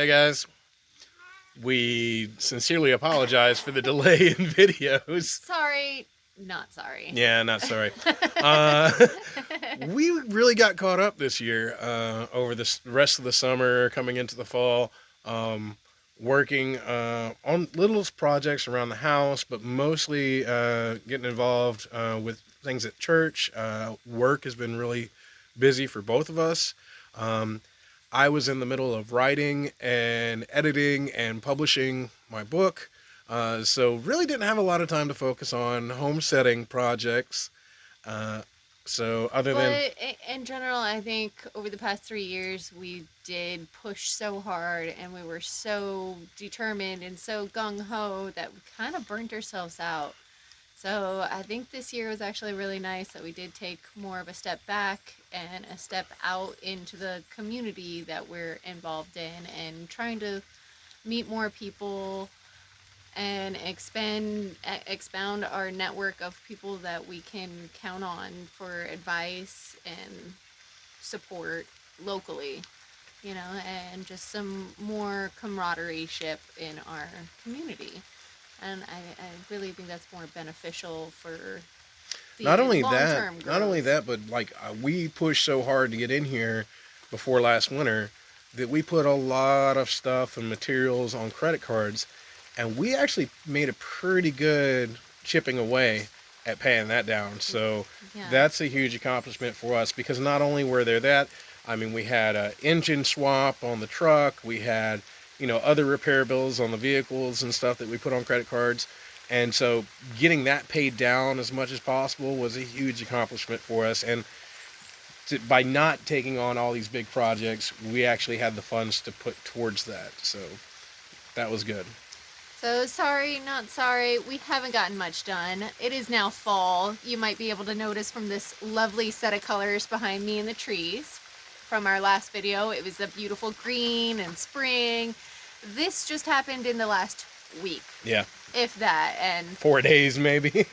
Hey guys, we sincerely apologize for the delay in videos. Sorry, not sorry. Yeah, not sorry. Uh, we really got caught up this year over the rest of the summer, coming into the fall, um, working on little projects around the house, but mostly getting involved with things at church. Work has been really busy for both of us. Um, I was in the middle of writing and editing and publishing my book. So really didn't have a lot of time to focus on homesteading projects. Uh, so other than But in general, I think over the past 3 years, we did push so hard and we were so determined and so gung ho that we kind of burnt ourselves out. So I think this year was actually really nice that we did take more of a step back and a step out into the community that we're involved in and trying to meet more people and expound our network of people that we can count on for advice and support locally, and just some more camaraderie in our community. And I really think that's more beneficial for not the only that, long-term not only growth. that, but like we pushed so hard to get in here before last winter that we put a lot of stuff and materials on credit cards, and we actually made a pretty good chipping away at paying that down. So Yeah. that's a huge accomplishment for us because not only were there that, I mean, we had a engine swap on the truck, we had other repair bills on the vehicles and stuff that we put on credit cards. And so getting that paid down as much as possible was a huge accomplishment for us. And by not taking on all these big projects, we actually had the funds to put towards that. So that was good. So sorry, not sorry. We haven't gotten much done. It is now fall. You might be able to notice from this lovely set of colors behind me in the trees. From our last video, it was a beautiful green and spring. This just happened in the last week, Yeah. if that. And 4 days maybe.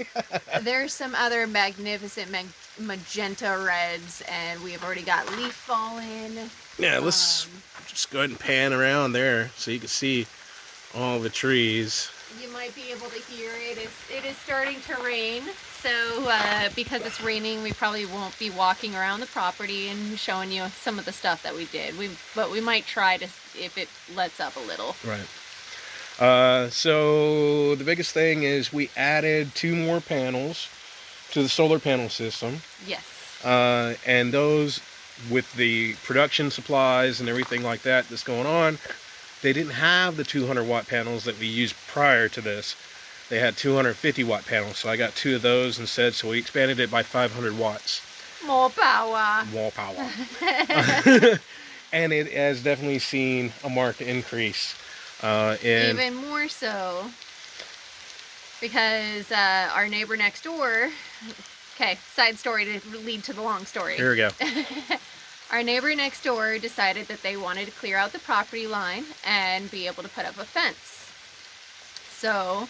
there's some other magnificent magenta reds, and we have already got leaf fallen. Yeah, let's just go ahead and pan around there so you can see all the trees. You might be able to hear it. It is starting to rain. So because it's raining, we probably won't be walking around the property and showing you some of the stuff that we did. But we might try to, if it lets up a little. Right. So the biggest thing is we added 2 more panels to the solar panel system. Yes. And those, with the production supplies and everything like that that's going on, they didn't have the 200 watt panels that we used prior to this. They had 250 watt panels, so I got 2 of those instead, so we expanded it by 500 watts. More power. More power. And it has definitely seen a marked increase. Even more so, because our neighbor next door, okay, side story to lead to the long story. Here we go. Our neighbor next door decided that they wanted to clear out the property line and be able to put up a fence. So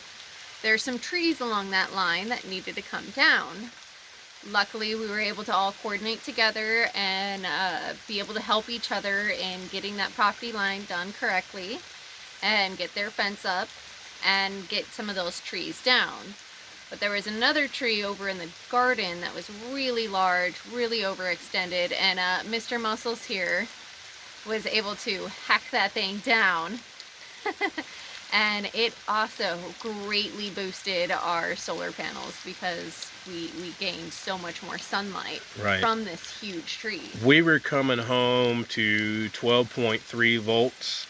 there's some trees along that line that needed to come down. Luckily, we were able to all coordinate together and be able to help each other in getting that property line done correctly and get their fence up and get some of those trees down. But there was another tree over in the garden that was really large, really overextended, and Mr. Muscles here was able to hack that thing down. And it also greatly boosted our solar panels because we gained so much more sunlight from this huge tree. We were coming home to 12.3 volts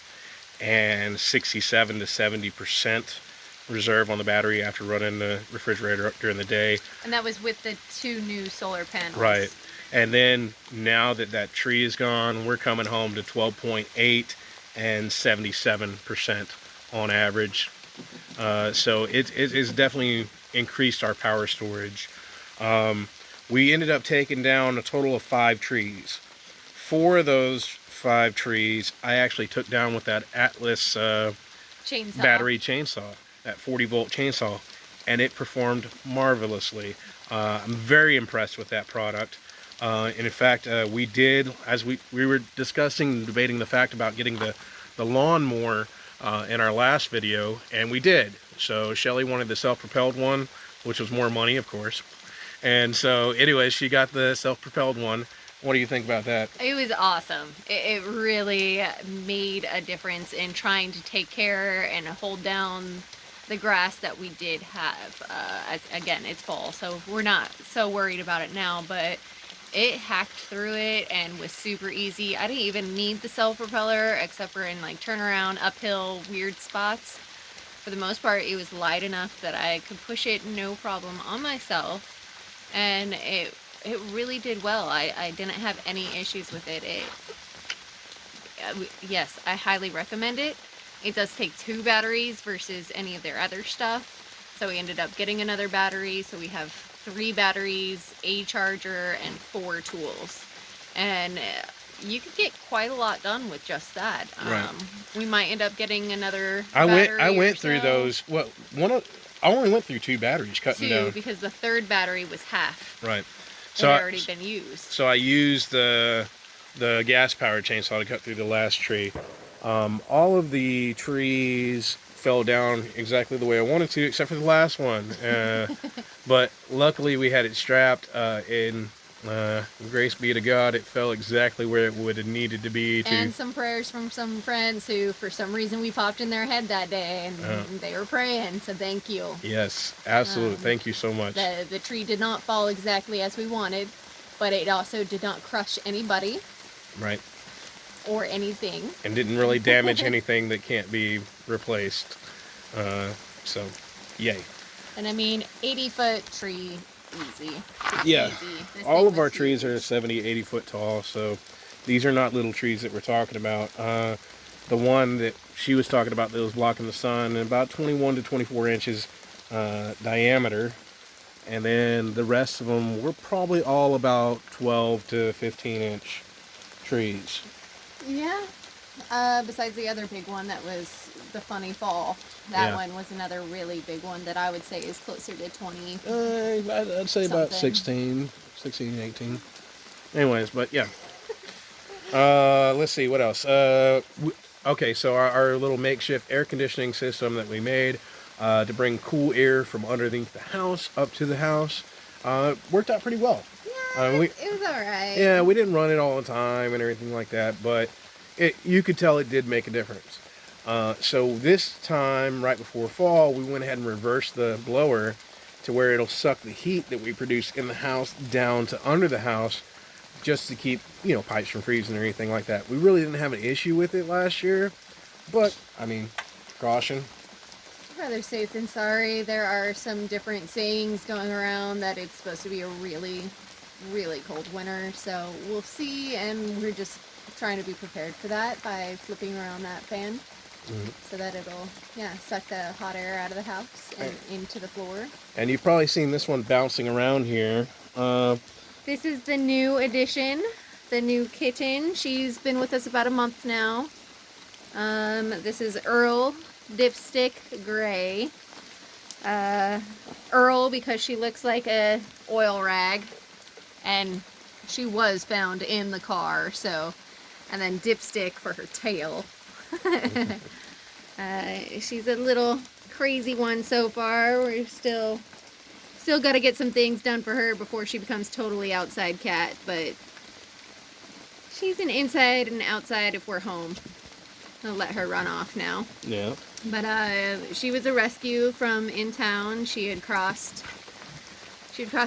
and 67 to 70% reserve on the battery after running the refrigerator during the day. And that was with the 2 new solar panels. Right. And then now that that tree is gone, we're coming home to 12.8 and 77% on average. So it has definitely increased our power storage. We ended up taking down a total of 5 trees. 4 of those 5 trees I actually took down with that Atlas battery chainsaw, that 40 volt chainsaw, and it performed marvelously. I'm very impressed with that product. And in fact, we did, as we were discussing and debating the fact about getting the the lawnmower in our last video, and we did. So Shelly wanted the self-propelled one, which was more money, of course. And so, anyways, she got the self-propelled one. What do you think about that? It was awesome. It really made a difference in trying to take care and hold down the grass that we did have. Again, it's fall, so we're not so worried about it now, but it hacked through it and was super easy. I didn't even need the self-propeller except for in like turnaround, uphill, weird spots. For the most part, it was light enough that I could push it no problem on myself, and it really did well. I didn't have any issues with it. Yes, I highly recommend it. It does take 2 batteries versus any of their other stuff. So we ended up getting another battery. So we have 3 batteries, a charger, and 4 tools. And you could get quite a lot done with just that. Right. We might end up getting another I battery went or through so. those. Well, I only went through 2 batteries cutting 2, down. because the 3rd battery was half. Right. It had already been used. So I used the gas-powered chainsaw to cut through the last tree. All of the trees fell down exactly the way I wanted to, except for the last one. But luckily we had it strapped, and grace be to God, it fell exactly where it would have needed to be. And some prayers from some friends who, for some reason, we popped in their head that day, and they were praying, so thank you. Yes, absolutely. Thank you so much. The tree did not fall exactly as we wanted, but it also did not crush anybody. Right. Or anything. And didn't really damage anything that can't be replaced. So, yay. And I mean, 80-foot tree, easy. Yeah. Easy. This All thing of our was trees huge. are 70, 80 foot tall, so these are not little trees that we're talking about. The one that she was talking about that was blocking the sun, about 21 to 24 inches diameter. And then the rest of them were probably all about 12 to 15 inch trees. Yeah. Besides the other big one that was the funny fall. That Yeah. one was another really big one that I would say is closer to 20. I'd say about Something. 16, 18. Anyways, but yeah. Let's see, what else? Okay, so our little makeshift air conditioning system that we made to bring cool air from underneath the house up to the house worked out pretty well. Yeah, it was alright. Yeah, we didn't run it all the time and everything like that, but you could tell it did make a difference. So this time, right before fall, we went ahead and reversed the blower to where it'll suck the heat that we produce in the house down to under the house, just to keep, pipes from freezing or anything like that. We really didn't have an issue with it last year, but, I mean, caution. Rather safe than sorry. There are some different sayings going around that it's supposed to be a really, really cold winter, so we'll see, and we're just trying to be prepared for that by flipping around that fan so that it'll, suck the hot air out of the house and into the floor. And you've probably seen this one bouncing around here. This is the new addition, the new kitten. She's been with us about a month now. This is Earl Dipstick Gray. Earl because she looks like a oil rag, and she was found in the car, so, and then Dipstick for her tail. She's a little crazy one so far. We're still got to get some things done for her before she becomes totally outside cat, but she's an inside and outside if we're home. I'll let her run off now. Yeah. But she was a rescue from in town. She had crossed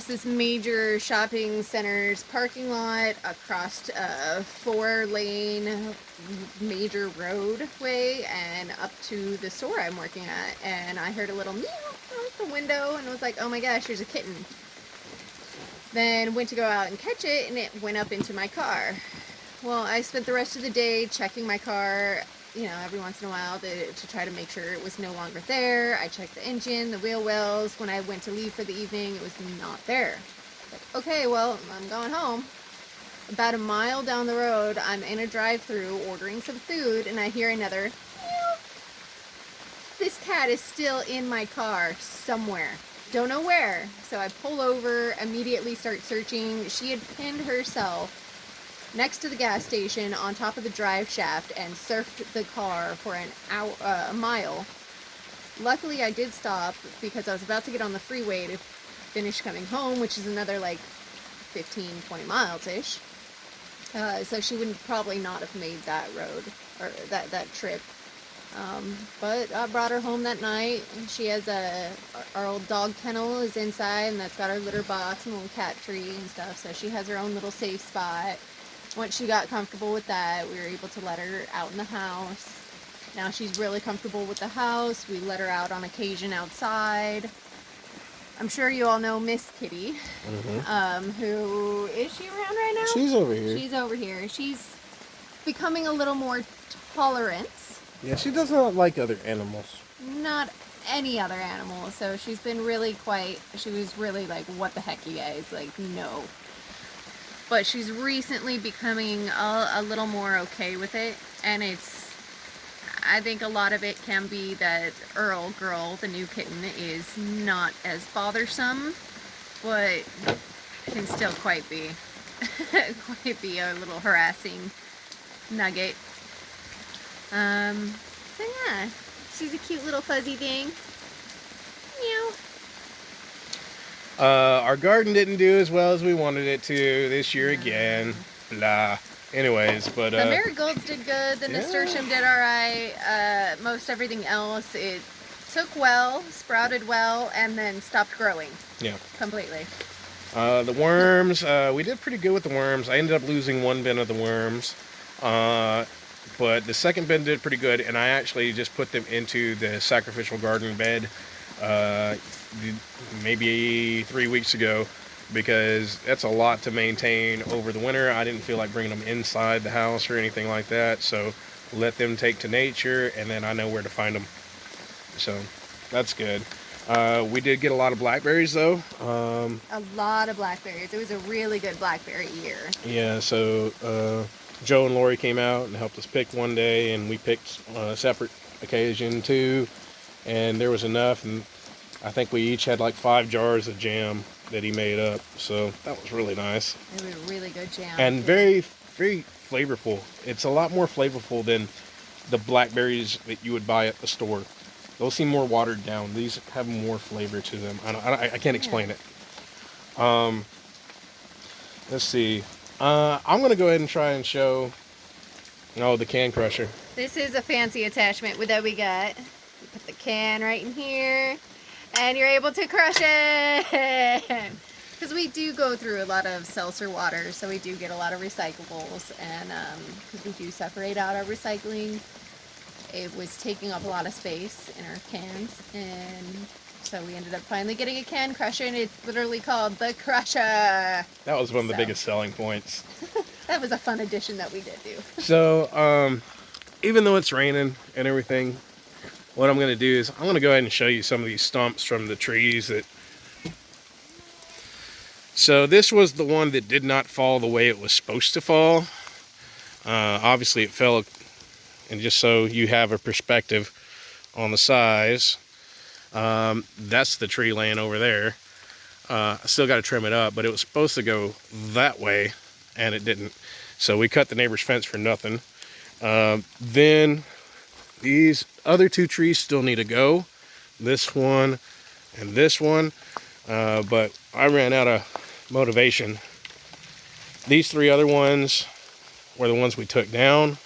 this major shopping center's parking lot, across a 4-lane major roadway, and up to the store I'm working at. And I heard a little meow out the window, and was like, oh my gosh, there's a kitten. Then went to go out and catch it, and it went up into my car. Well, I spent the rest of the day checking my car, every once in a while to try to make sure it was no longer there. I checked the engine, the wheel wells. When I went to leave for the evening, it was not there. Like, okay, well, I'm going home. About a mile down the road, I'm in a drive-thru ordering some food, and I hear another meow. This cat is still in my car somewhere. Don't know where. So I pull over, immediately start searching. She had pinned herself next to the gas station on top of the drive shaft and surfed the car for an hour, a mile. Luckily, I did stop because I was about to get on the freeway to finish coming home, which is another like 15, 20 miles ish. So she would probably not have made that road or that trip. But I brought her home that night. She has our old dog kennel is inside, and that's got our litter box and a little cat tree and stuff. So she has her own little safe spot. Once she got comfortable with that, we were able to let her out in the house. Now she's really comfortable with the house. We let her out on occasion outside. I'm sure you all know Miss Kitty. Who is she around right now? She's over here. She's over here. She's becoming a little more tolerant. Yeah, she does not like other animals. Not any other animal. So she's been really she was really like, what the heck, you guys? Like, no. But she's recently becoming a little more okay with it. And I think a lot of it can be that Earl Girl, the new kitten, is not as bothersome, but can still quite be a little harassing nugget. So yeah, she's a cute little fuzzy thing. Meow. Our garden didn't do as well as we wanted it to this year again. Blah. Anyways, but the marigolds did good. The nasturtium did all right. Most everything else, it took well, sprouted well, and then stopped growing. Yeah. Completely. The worms, we did pretty good with the worms. I ended up losing one bin of the worms. But the second bin did pretty good, and I actually just put them into the sacrificial garden bed maybe 3 weeks ago, because that's a lot to maintain over the winter. I didn't feel like bringing them inside the house or anything like that, so let them take to nature, and then I know where to find them. So that's good. We did get a lot of blackberries though. A lot of blackberries. It was a really good blackberry year. Yeah, so Joe and Lori came out and helped us pick one day, and we picked on a separate occasion too, and there was enough, and I think we each had like 5 jars of jam that he made up, so that was really nice. It was really good jam. And very, very flavorful. It's a lot more flavorful than the blackberries that you would buy at the store. Those seem more watered down. These have more flavor to them. I can't explain it. Let's see. I'm going to go ahead and try and show the can crusher. This is a fancy attachment that we got. You put the can right in here, and you're able to crush it. Because we do go through a lot of seltzer water, so we do get a lot of recyclables, and because we do separate out our recycling, it was taking up a lot of space in our cans, and so we ended up finally getting a can crusher, and it's literally called the Crusher. That was one of the biggest selling points. That was a fun addition that we did do. So, even though it's raining and everything, what I'm going to do is I'm going to go ahead and show you some of these stumps from the trees that... So this was the one that did not fall the way it was supposed to fall. Obviously it fell, and just so you have a perspective on the size, that's the tree laying over there. I still got to trim it up, but it was supposed to go that way, and it didn't. So we cut the neighbor's fence for nothing. Then these other 2 trees still need to go. This one and this one. But I ran out of motivation. These 3 other ones were the ones we took down.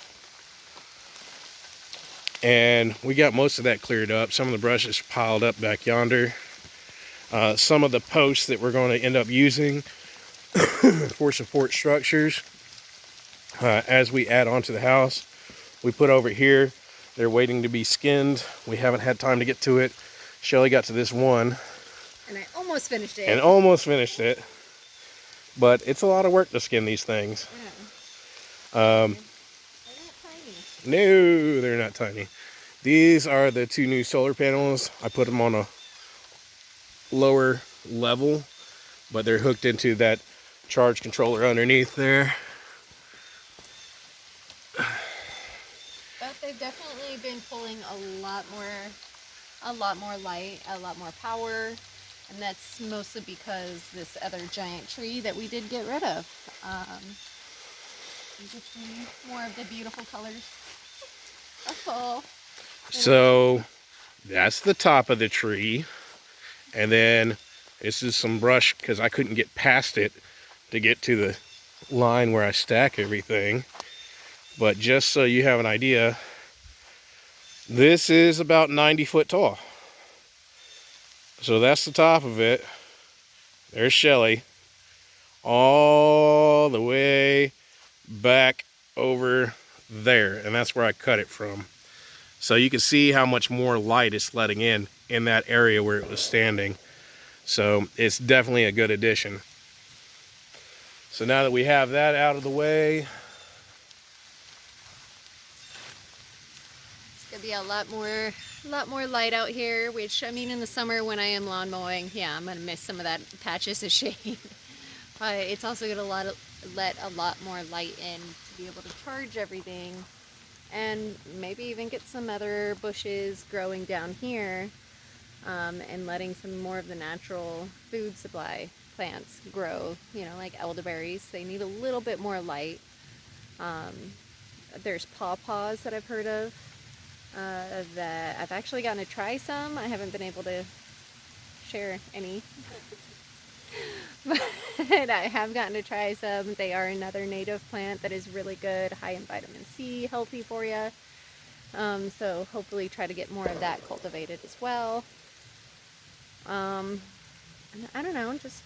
And we got most of that cleared up. Some of the brush is piled up back yonder. Some of the posts that we're going to end up using for support structures as we add on to the house, we put over here. They're waiting to be skinned. We haven't had time to get to it. Shelly got to this one. And I almost finished it. And almost finished it. But it's a lot of work to skin these things. Yeah. They're not tiny. No, they're not tiny. These are the 2 new solar panels. I put them on a lower level, but they're hooked into that charge controller underneath there. But they've definitely been pulling a lot more light, a lot more power, and that's mostly because this other giant tree that we did get rid of. You can see more of the beautiful colors of fall. So that's the top of the tree. And then this is some brush because I couldn't get past it to get to the line where I stack everything. But just so you have an idea, this is about 90 foot tall. So that's the top of it. There's Shelly. All the way back over there. And that's where I cut it from. So you can see how much more light it's letting in that area where it was standing. So it's definitely a good addition. So now that we have that out of the way, it's gonna be a lot more light out here, which, I mean, in the summer when I am lawn mowing, yeah, I'm gonna miss some of that patches of shade. But it's also gonna let a lot more light in to be able to charge everything, and maybe even get some other bushes growing down here, and letting some more of the natural food supply plants grow, you know, like elderberries. They need a little bit more light. There's pawpaws that I've heard of, that I've actually gotten to try some. I haven't been able to share any, but I have gotten to try some. They are another native plant that is really good, high in vitamin C, healthy for you. So hopefully try to get more of that cultivated as well. And I don't know, just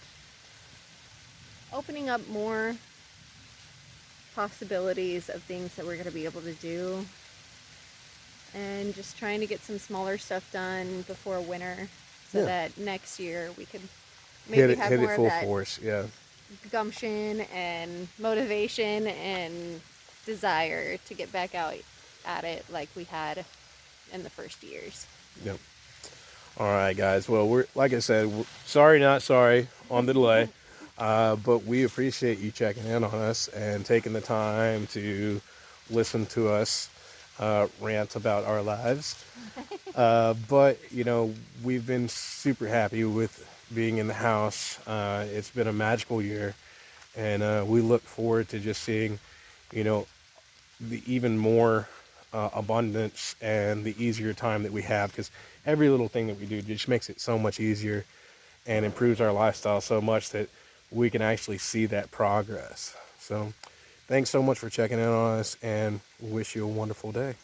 opening up more possibilities of things that we're going to be able to do, and just trying to get some smaller stuff done before winter, so that next year we can maybe have more of that force. Yeah. gumption and motivation and desire to get back out at it like we had in the first years. Yep. All right, guys. Well, we're, like I said, sorry, not sorry on the delay, but we appreciate you checking in on us and taking the time to listen to us rant about our lives. But, you know, we've been super happy with being in the house. It's been a magical year, and we look forward to just seeing, you know, the even more abundance and the easier time that we have, because every little thing that we do just makes it so much easier and improves our lifestyle so much that we can actually see that progress. So thanks so much for checking in on us, and wish you a wonderful day.